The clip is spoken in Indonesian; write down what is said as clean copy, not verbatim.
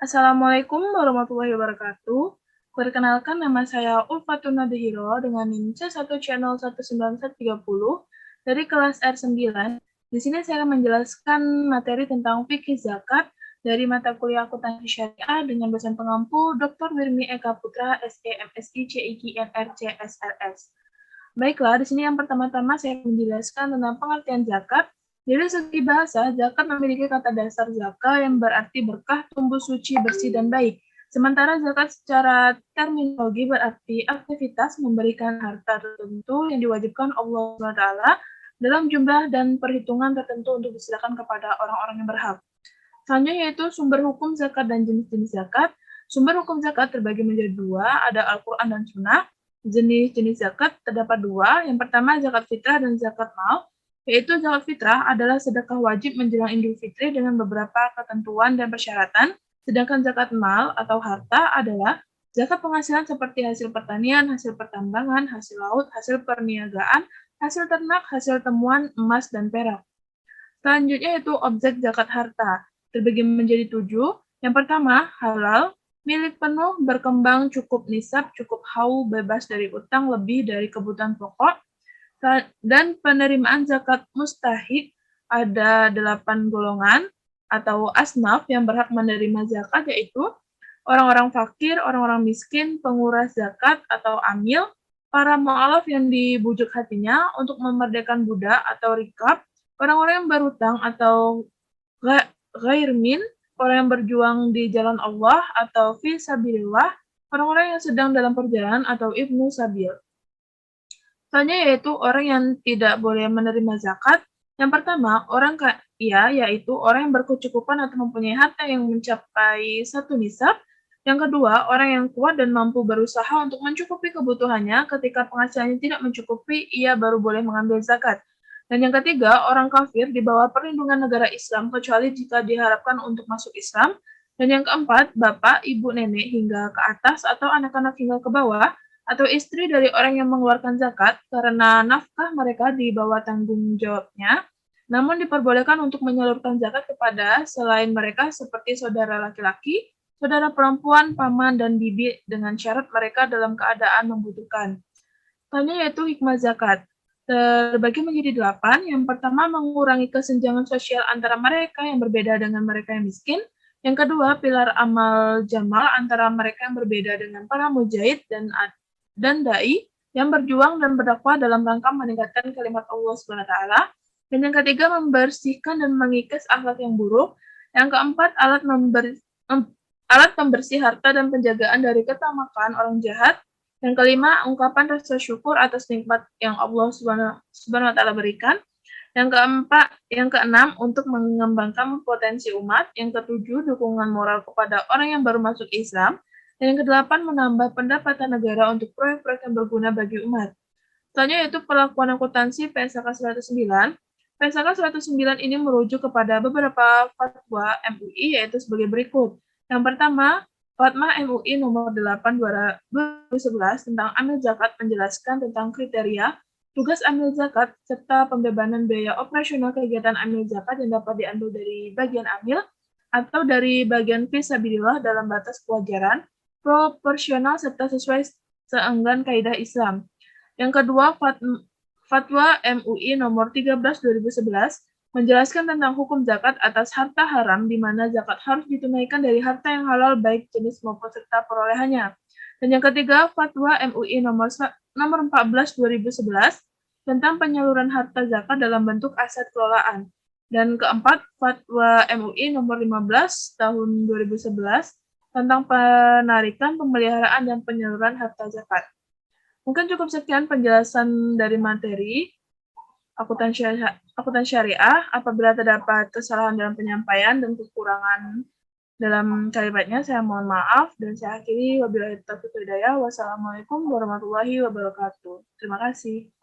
Assalamualaikum warahmatullahi wabarakatuh. Perkenalkan nama saya Ulfatun Nadhiro dengan NIM C1 Channel 19130 dari kelas R9. Di sini saya akan menjelaskan materi tentang fikih zakat dari mata kuliah akuntansi syariah dengan dosen pengampu Dr. Wirmi Eka Putra, SE, MSI, CIG, NRC, SRS. Baiklah, di sini yang pertama-tama saya menjelaskan tentang pengertian zakat. Dari segi bahasa, zakat memiliki kata dasar zaka yang berarti berkah, tumbuh, suci, bersih, dan baik. Sementara zakat secara terminologi berarti aktivitas memberikan harta tertentu yang diwajibkan Allah SWT dalam jumlah dan perhitungan tertentu untuk diserahkan kepada orang-orang yang berhak. Selanjutnya yaitu sumber hukum zakat dan jenis-jenis zakat. Sumber hukum zakat terbagi menjadi dua, ada Al-Quran dan Sunnah. Jenis-jenis zakat terdapat dua. Yang pertama zakat fitrah dan zakat mal, yaitu zakat fitrah adalah sedekah wajib menjelang Idul Fitri dengan beberapa ketentuan dan persyaratan. Sedangkan zakat mal atau harta adalah zakat penghasilan seperti hasil pertanian, hasil pertambangan, hasil laut, hasil perniagaan, hasil ternak, hasil temuan emas dan perak. Selanjutnya itu objek zakat harta, terbagi menjadi 7. Yang pertama, halal, milik penuh, berkembang, cukup nisab, cukup haul, bebas dari utang, lebih dari kebutuhan pokok. Dan penerimaan zakat mustahik ada 8 golongan atau asnaf yang berhak menerima zakat, yaitu orang-orang fakir, orang-orang miskin, penguras zakat atau amil, para mu'alaf yang dibujuk hatinya untuk memerdekakan budak atau rikab, orang-orang yang berutang atau ghairmin, orang yang berjuang di jalan Allah atau fi sabilillah, orang-orang yang sedang dalam perjalanan atau ibnu sabil. Selanjutnya yaitu orang yang tidak boleh menerima zakat. Yang pertama, orang kaya, yaitu orang yang berkecukupan atau mempunyai harta yang mencapai 1 nisab. Yang kedua, orang yang kuat dan mampu berusaha untuk mencukupi kebutuhannya. Ketika penghasilannya tidak mencukupi, ia baru boleh mengambil zakat. Dan yang ketiga, orang kafir di bawah perlindungan negara Islam, kecuali jika diharapkan untuk masuk Islam. Dan yang keempat, bapak, ibu, nenek hingga ke atas atau anak-anak hingga ke bawah, atau istri dari orang yang mengeluarkan zakat karena nafkah mereka di bawah tanggung jawabnya, namun diperbolehkan untuk menyalurkan zakat kepada selain mereka seperti saudara laki-laki, saudara perempuan, paman, dan bibi dengan syarat mereka dalam keadaan membutuhkan. Selanjutnya yaitu hikmah zakat. Terbagi menjadi 8. Yang pertama, mengurangi kesenjangan sosial antara mereka yang berbeda dengan mereka yang miskin. Yang kedua, pilar amal jamal antara mereka yang berbeda dengan para mujahid dan dai yang berjuang dan berdakwah dalam rangka meningkatkan kalimat Allah SWT. Dan yang ketiga, membersihkan dan mengikis akhlak yang buruk. Yang keempat, alat pembersih harta dan penjagaan dari ketamakan orang jahat. Yang kelima, ungkapan rasa syukur atas nikmat yang Allah Subhanahu wa taala berikan. Yang keenam, untuk mengembangkan potensi umat. Yang ketujuh, dukungan moral kepada orang yang baru masuk Islam. Dan yang kedelapan, menambah pendapatan negara untuk proyek-proyek yang berguna bagi umat. Selanjutnya yaitu perlakuan akuntansi PSAK 109. PSAK 109 ini merujuk kepada beberapa fatwa MUI, yaitu sebagai berikut. Yang pertama, Fatwa MUI nomor 8 2011 tentang amil zakat menjelaskan tentang kriteria, tugas amil zakat, serta pembebanan biaya operasional kegiatan amil zakat yang dapat diambil dari bagian amil atau dari bagian fisabilillah dalam batas kewajaran, proporsional, serta sesuai seenggan kaidah Islam. Yang kedua, Fatwa MUI nomor 13 2011 menjelaskan tentang hukum zakat atas harta haram, di mana zakat harus ditunaikan dari harta yang halal baik jenis maupun serta perolehannya. Dan yang ketiga, Fatwa MUI nomor 14 2011 tentang penyaluran harta zakat dalam bentuk aset kelolaan. Dan keempat, Fatwa MUI nomor 15 tahun 2011 tentang penarikan, pemeliharaan, dan penyaluran harta zakat. Mungkin cukup sekian penjelasan dari materi akuntan syariah. Apabila terdapat kesalahan dalam penyampaian dan kekurangan dalam kalimatnya, saya mohon maaf dan saya akhiri. Wabillahi taufiq wal hidayah. Wassalamualaikum warahmatullahi wabarakatuh. Terima kasih.